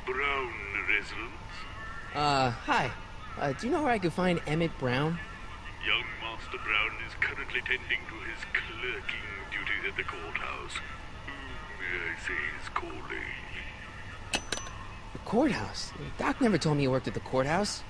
Brown residence? Hi. Do you know where I could find Emmett Brown? Young Master Brown is currently tending to his clerking duties at the courthouse. Whom may I say is calling? The courthouse? Doc never told me he worked at the courthouse.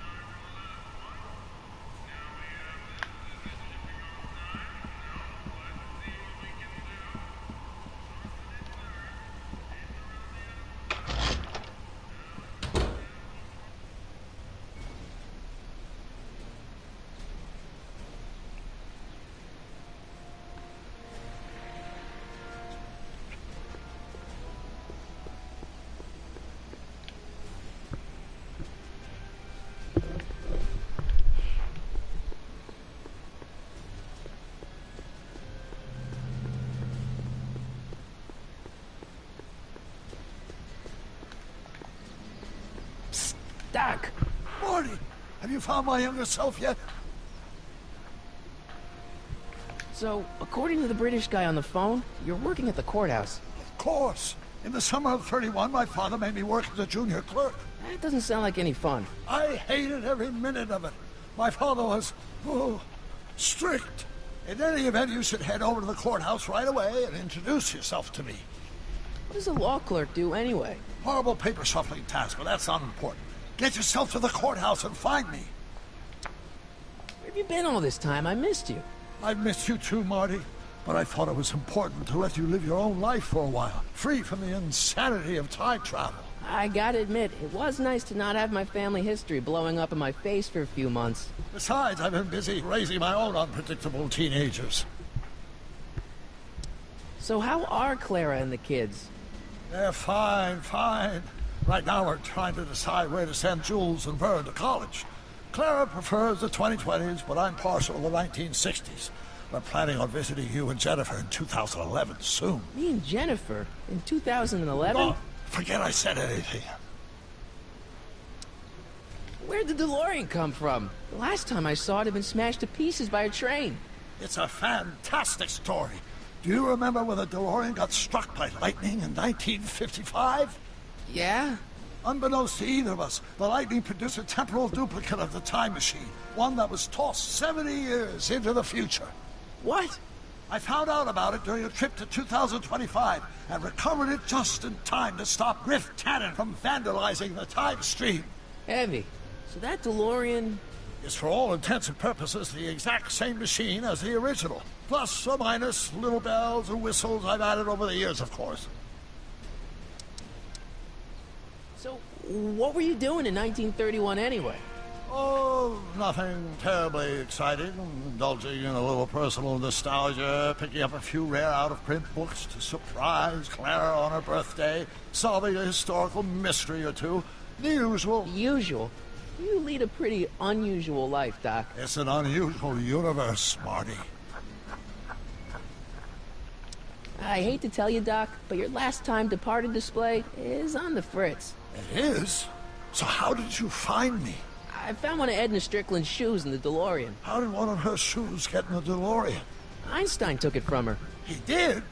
Have you found my younger self yet? So, according to the British guy on the phone, you're working at the courthouse. Of course. In the summer of '31, my father made me work as a junior clerk. That doesn't sound like any fun. I hated every minute of it. My father was, strict. In any event, you should head over to the courthouse right away and introduce yourself to me. What does a law clerk do anyway? Horrible paper shuffling task, but that's not important. Get yourself to the courthouse and find me. Where have you been all this time? I missed you. I've missed you too, Marty. But I thought it was important to let you live your own life for a while, free from the insanity of time travel. I gotta admit, it was nice to not have my family history blowing up in my face for a few months. Besides, I've been busy raising my own unpredictable teenagers. So how are Clara and the kids? They're fine. Right now we're trying to decide where to send Jules and Vern to college. Clara prefers the 2020s, but I'm partial to the 1960s. We're planning on visiting you and Jennifer in 2011 soon. Me and Jennifer? In 2011? Oh, forget I said anything. Where'd the DeLorean come from? The last time I saw it had been smashed to pieces by a train. It's a fantastic story. Do you remember when the DeLorean got struck by lightning in 1955? Yeah? Unbeknownst to either of us, the lightning produced a temporal duplicate of the time machine, one that was tossed 70 years into the future. What? I found out about it during a trip to 2025 and recovered it just in time to stop Griff Tannen from vandalizing the time stream. Heavy. So that DeLorean... is for all intents and purposes the exact same machine as the original. Plus or minus little bells and whistles I've added over the years, of course. So, what were you doing in 1931 anyway? Oh, nothing terribly exciting. Indulging in a little personal nostalgia, picking up a few rare out-of-print books to surprise Clara on her birthday, solving a historical mystery or two. The usual. Usual? You lead a pretty unusual life, Doc. It's an unusual universe, Marty. I hate to tell you, Doc, but your last time departed display is on the fritz. It is? So how did you find me? I found one of Edna Strickland's shoes in the DeLorean. How did one of her shoes get in the DeLorean? Einstein took it from her. He did?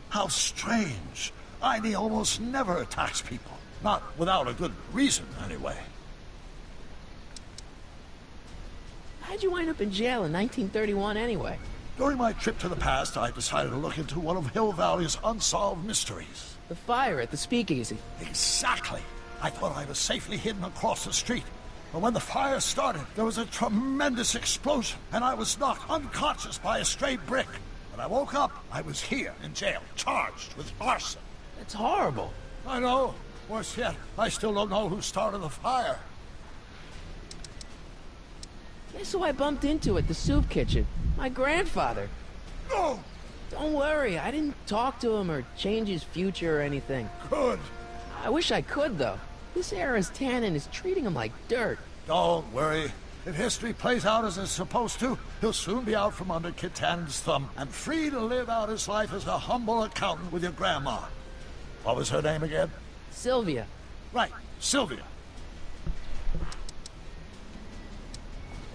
How strange. Einie almost never attacks people. Not without a good reason, anyway. How'd you wind up in jail in 1931 anyway? During my trip to the past, I decided to look into one of Hill Valley's unsolved mysteries. The fire at the speakeasy. Exactly. I thought I was safely hidden across the street. But when the fire started, there was a tremendous explosion, and I was knocked unconscious by a stray brick. When I woke up, I was here in jail, charged with arson. That's horrible. I know. Worse yet, I still don't know who started the fire. Guess who I bumped into at the soup kitchen? My grandfather. No! Don't worry, I didn't talk to him or change his future or anything. Good. I wish I could, though. This era's Tannen is treating him like dirt. Don't worry. If history plays out as it's supposed to, he'll soon be out from under Kit Tannen's thumb and free to live out his life as a humble accountant with your grandma. What was her name again? Sylvia. Right, Sylvia.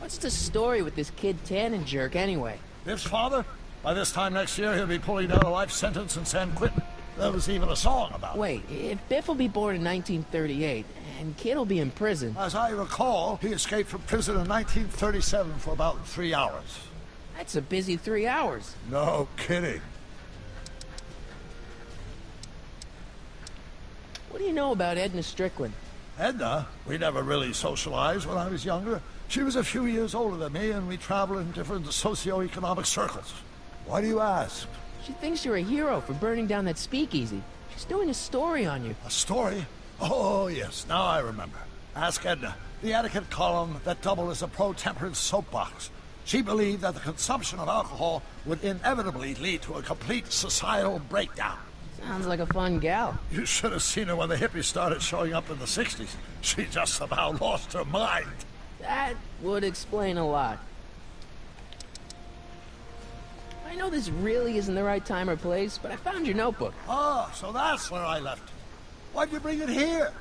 What's the story with this Kid Tannen jerk anyway? Biff's father? By this time next year, he'll be pulling down a life sentence in San Quentin. There was even a song about it. Wait, if Biff will be born in 1938, and Kid will be in prison... As I recall, he escaped from prison in 1937 for about 3 hours. That's a busy 3 hours. No kidding. What do you know about Edna Strickland? Edna? We never really socialized when I was younger. She was a few years older than me, and we traveled in different socioeconomic circles. Why do you ask? She thinks you're a hero for burning down that speakeasy. She's doing a story on you. A story? Oh, yes, now I remember. Ask Edna, the etiquette column that doubled as a pro-temperance soapbox. She believed that the consumption of alcohol would inevitably lead to a complete societal breakdown. Sounds like a fun gal. You should have seen her when the hippies started showing up in the 60s. She just about lost her mind. That would explain a lot. I know this really isn't the right time or place, but I found your notebook. Ah, so that's where I left it. Why'd you bring it here?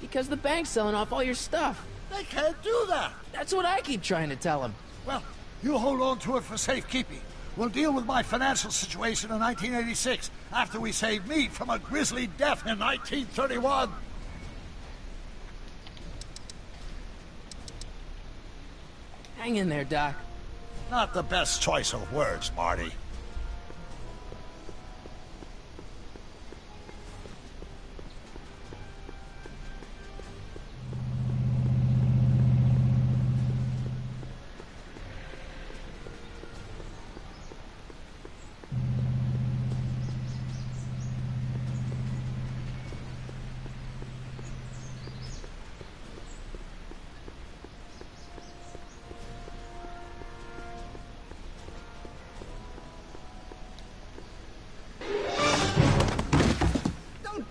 Because the bank's selling off all your stuff. They can't do that. That's what I keep trying to tell him. Well, you hold on to it for safekeeping. We'll deal with my financial situation in 1986 after we save me from a grisly death in 1931. Hang in there, Doc. Not the best choice of words, Marty.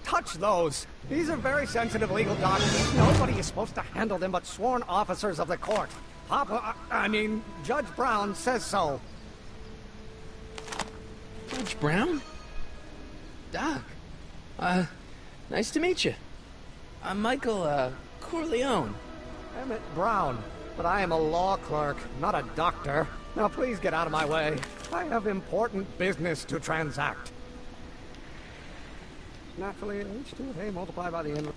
Touch those. These are very sensitive legal documents. Nobody is supposed to handle them but sworn officers of the court. Judge Brown says so. Judge Brown? Doc. Nice to meet you. I'm Michael, Corleone. Emmett Brown. But I am a law clerk, not a doctor. Now please get out of my way. I have important business to transact. Naturally, H2A multiplied by the inverse.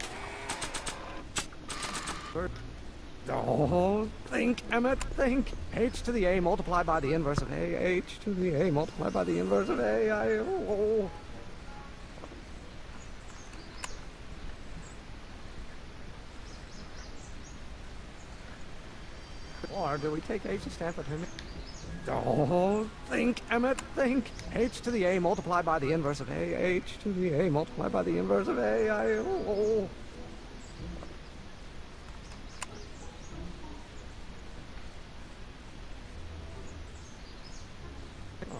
Oh, think, Emmett, think. H to the A multiplied by the inverse of A. H to the A multiplied by the inverse of A. Or do we take H and stand for him? Oh, think, Emmett, think. H to the A multiplied by the inverse of A. H to the A multiplied by the inverse of A.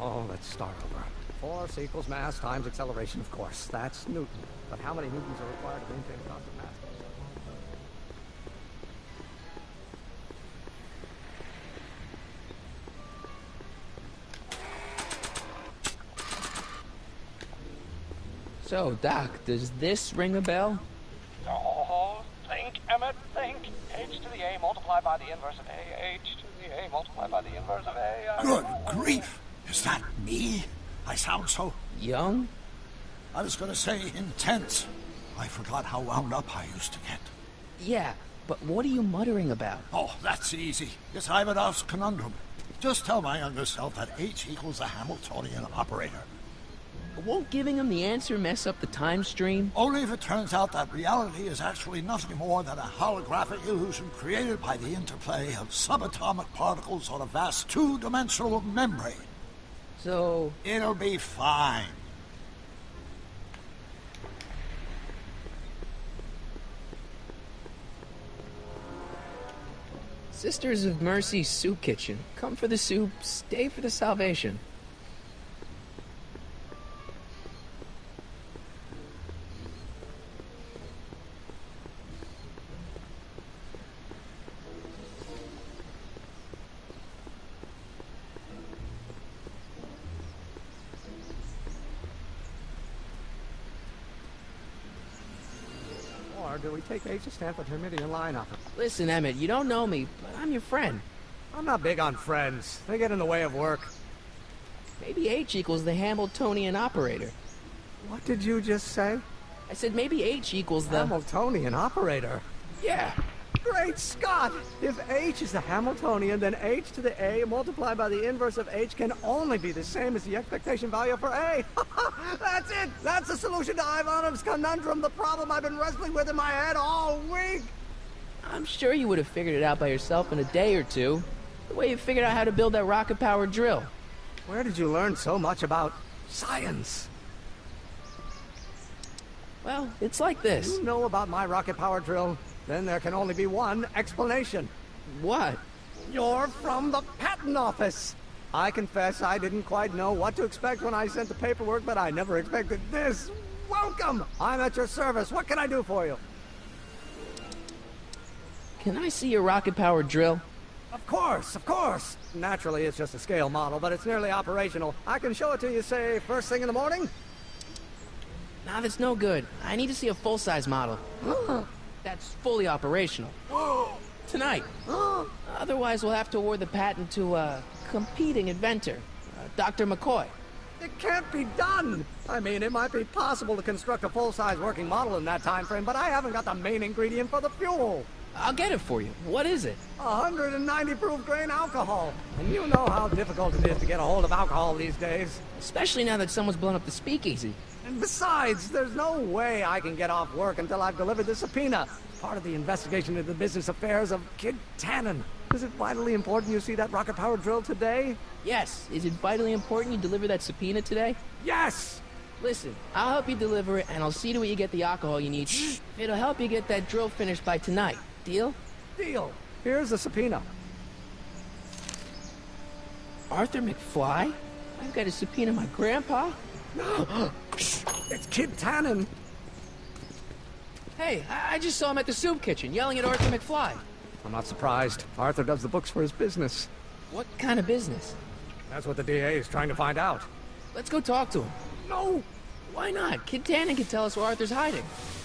Oh, let's start over. Force equals mass times acceleration, of course. That's Newton. But how many Newtons are required to maintain constant mass? So, Doc, does this ring a bell? Oh, think, Emmett, think. H to the A multiplied by the inverse of A. H to the A multiplied by the inverse of A. Good grief! Is that me? I sound so... young? I was gonna say intense. I forgot how wound up I used to get. Yeah, but what are you muttering about? Oh, that's easy. It's Ivanov's conundrum. Just tell my younger self that H equals a Hamiltonian operator. Won't giving him the answer mess up the time stream? Only if it turns out that reality is actually nothing more than a holographic illusion created by the interplay of subatomic particles on a vast two-dimensional membrane. So... it'll be fine. Sisters of Mercy Soup Kitchen. Come for the soup, stay for the salvation. Or do we take H to stand for Hermitian line up? Listen, Emmett, you don't know me, but I'm your friend. I'm not big on friends. They get in the way of work. Maybe H equals the Hamiltonian operator. What did you just say? I said maybe H equals the... Hamiltonian operator? Yeah. Great Scott! If H is the Hamiltonian, then H to the A multiplied by the inverse of H can only be the same as the expectation value for A. That's it! That's the solution to Ivanov's conundrum, the problem I've been wrestling with in my head all week! I'm sure you would have figured it out by yourself in a day or two. The way you figured out how to build that rocket-powered drill. Where did you learn so much about science? Well, it's like this. You know about my rocket-powered drill? Then there can only be one explanation. What? You're from the patent office. I confess I didn't quite know what to expect when I sent the paperwork, but I never expected this. Welcome! I'm at your service. What can I do for you? Can I see your rocket-powered drill? Of course, of course. Naturally, it's just a scale model, but it's nearly operational. I can show it to you, say, first thing in the morning? Nah, that's no good. I need to see a full-size model. That's fully operational. tonight. Otherwise, we'll have to award the patent to a competing inventor, Dr. McCoy. It can't be done! I mean, it might be possible to construct a full-size working model in that time frame, but I haven't got the main ingredient for the fuel. I'll get it for you. What is it? 190 proof grain alcohol. And you know how difficult it is to get a hold of alcohol these days. Especially now that someone's blown up the speakeasy. And besides, there's no way I can get off work until I've delivered the subpoena. Part of the investigation into the business affairs of Kid Tannen. Is it vitally important you see that rocket-powered drill today? Yes. Is it vitally important you deliver that subpoena today? Yes! Listen, I'll help you deliver it, and I'll see to it you get the alcohol you need. It'll help you get that drill finished by tonight. Deal? Deal. Here's the subpoena. Arthur McFly? I've got to subpoena my grandpa? No! It's Kid Tannen! Hey, I just saw him at the soup kitchen, yelling at Arthur McFly. I'm not surprised. Arthur does the books for his business. What kind of business? That's what the DA is trying to find out. Let's go talk to him. No! Why not? Kid Tannen can tell us where Arthur's hiding.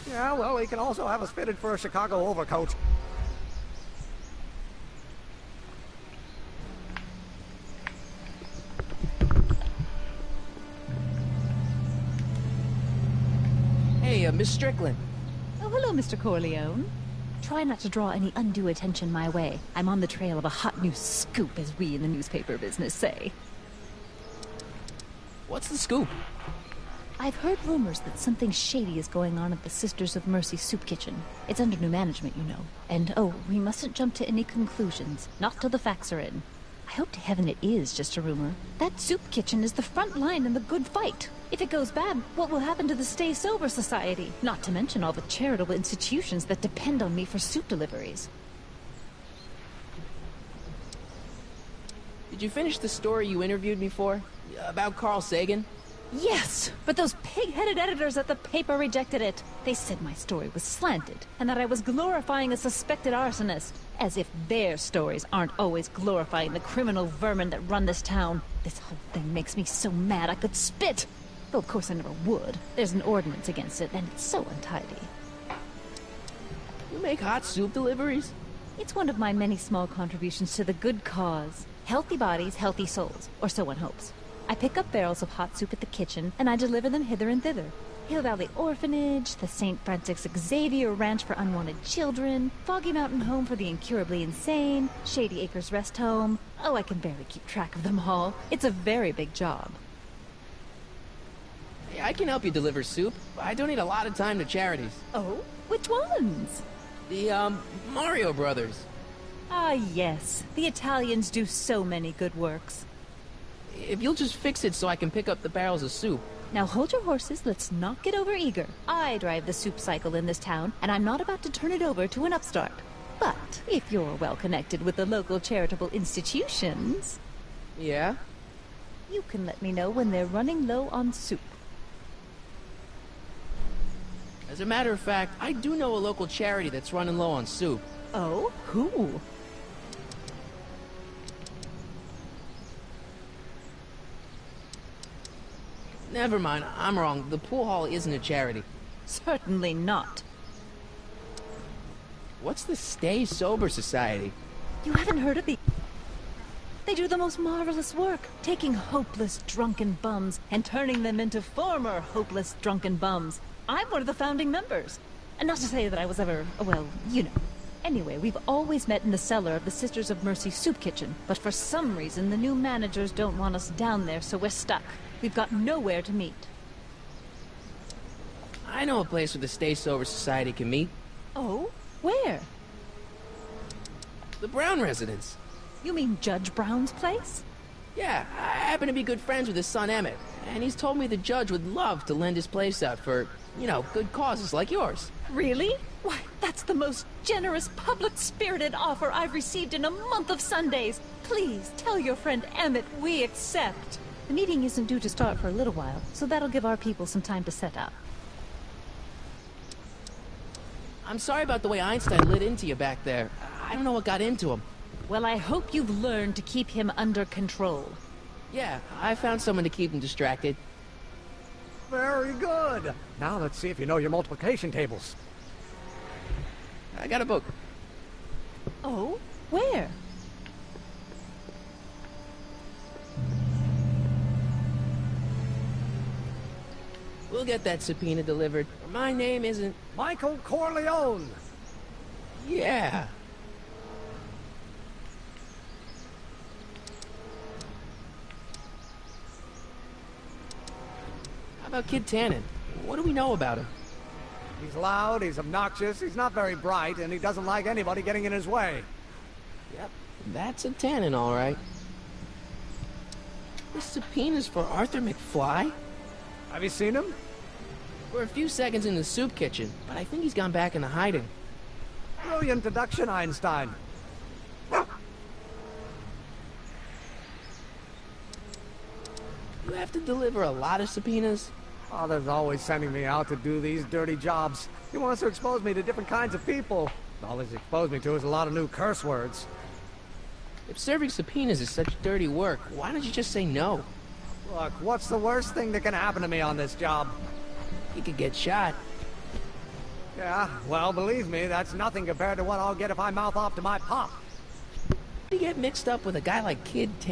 Yeah, well, he can also have us fitted for a Chicago overcoat. Hey, Miss Strickland. Oh, hello, Mr. Corleone. Try not to draw any undue attention my way. I'm on the trail of a hot new scoop, as we in the newspaper business say. What's the scoop? I've heard rumors that something shady is going on at the Sisters of Mercy soup kitchen. It's under new management, you know. And, oh, we mustn't jump to any conclusions. Not till the facts are in. I hope to heaven it is just a rumor. That soup kitchen is the front line in the good fight. If it goes bad, what will happen to the Stay Sober Society? Not to mention all the charitable institutions that depend on me for soup deliveries. Did you finish the story you interviewed me for? About Carl Sagan? Yes, but those pig-headed editors at the paper rejected it. They said my story was slanted, and that I was glorifying a suspected arsonist. As if their stories aren't always glorifying the criminal vermin that run this town. This whole thing makes me so mad I could spit. Though of course I never would. There's an ordinance against it, and it's so untidy. You make hot soup deliveries? It's one of my many small contributions to the good cause. Healthy bodies, healthy souls, or so one hopes. I pick up barrels of hot soup at the kitchen, and I deliver them hither and thither. Hill Valley Orphanage, the St. Francis Xavier Ranch for Unwanted Children, Foggy Mountain Home for the Incurably Insane, Shady Acres Rest Home. Oh, I can barely keep track of them all. It's a very big job. Hey, I can help you deliver soup. I donate a lot of time to charities. Oh? Which ones? The, Mario Brothers. Ah, yes. The Italians do so many good works. If you'll just fix it so I can pick up the barrels of soup. Now hold your horses, let's not get over-eager. I drive the soup cycle in this town, and I'm not about to turn it over to an upstart. But if you're well-connected with the local charitable institutions... Yeah? You can let me know when they're running low on soup. As a matter of fact, I do know a local charity that's running low on soup. Oh? Who? Never mind, I'm wrong. The pool hall isn't a charity. Certainly not. What's the Stay Sober Society? You haven't heard of the... They do the most marvelous work, taking hopeless drunken bums and turning them into former hopeless drunken bums. I'm one of the founding members. And not to say that I was ever, well, you know. Anyway, we've always met in the cellar of the Sisters of Mercy soup kitchen, but for some reason the new managers don't want us down there, so we're stuck. We've got nowhere to meet. I know a place where the Stay Sober Society can meet. Oh? Where? The Brown residence. You mean Judge Brown's place? Yeah, I happen to be good friends with his son Emmett, and he's told me the judge would love to lend his place out for, you know, good causes like yours. Really? Why, that's the most generous, public-spirited offer I've received in a month of Sundays. Please, tell your friend Emmett we accept. The meeting isn't due to start for a little while, so that'll give our people some time to set up. I'm sorry about the way Einstein lit into you back there. I don't know what got into him. Well, I hope you've learned to keep him under control. Yeah, I found someone to keep him distracted. Very good. Now let's see if you know your multiplication tables. I got a book. Oh? Where? We'll get that subpoena delivered. My name isn't... Michael Corleone! Yeah. How about Kid Tannen? What do we know about him? He's loud, he's obnoxious, he's not very bright, and he doesn't like anybody getting in his way. Yep, that's a Tannen, all right. This subpoena's for Arthur McFly? Have you seen him? For a few seconds in the soup kitchen, but I think he's gone back into hiding. Brilliant deduction, Einstein. You have to deliver a lot of subpoenas? Father's always sending me out to do these dirty jobs. He wants to expose me to different kinds of people. All he's exposed me to is a lot of new curse words. If serving subpoenas is such dirty work, why don't you just say no? Look, what's the worst thing that can happen to me on this job? You could get shot. Yeah, well, believe me, that's nothing compared to what I'll get if I mouth off to my pop. You get mixed up with a guy like Kid Tannen.